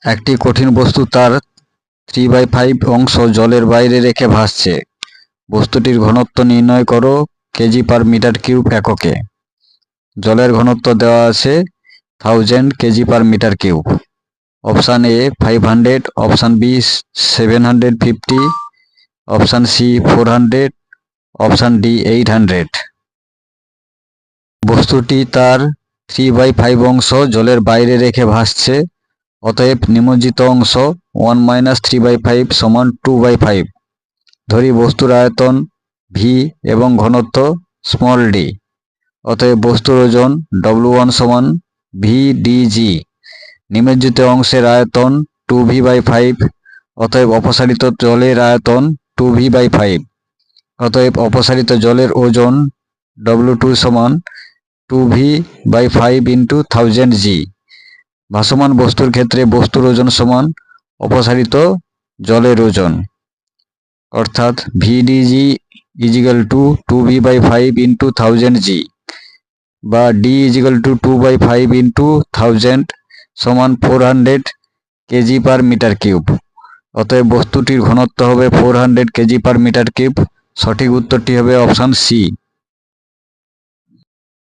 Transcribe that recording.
একটি কঠিন বস্তু তার 3/5 অংশ জলের বাইরে রেখে ভাসছে। বস্তুটির ঘনত্ব নির্ণয় করো কেজি পার মিটার কিউব এককে। জলের ঘনত্ব দেওয়া আছে 1000 KG per metre cube. Option A 500, option B 750, option C 400, option D 800। বস্তুটি তার 3/5 অংশ জলের বাইরে রেখে ভাসছে, অতএব নিমজ্জিত অংশ 1 - 3/5 সমান 2/5। ধরি বস্তুর আয়তন ভি এবং ঘনত্ব স্মল ডি, অতএব বস্তুর ওজন W1 সমান VdG। নিমজ্জিত অংশের আয়তন 2V/5, অতএব অপসারিত জলের আয়তন 2V/5। অতএব অপসারিত জলের ওজন W2 সমান 2V/5 × 1000 G। ভাসমান বস্তুর ক্ষেত্রে বস্তুর ওজন সমান অপসারিত জলের ওজন, অর্থাৎ VdG = 2V/5 × 1000 G বা D = 2/5 × 1000 সমান 400 কেজি পার মিটার কিউব। অতএব বস্তুটির ঘনত্ব হবে 400 কেজি পার মিটার কিউব। সঠিক উত্তরটি হবে অপশান সি।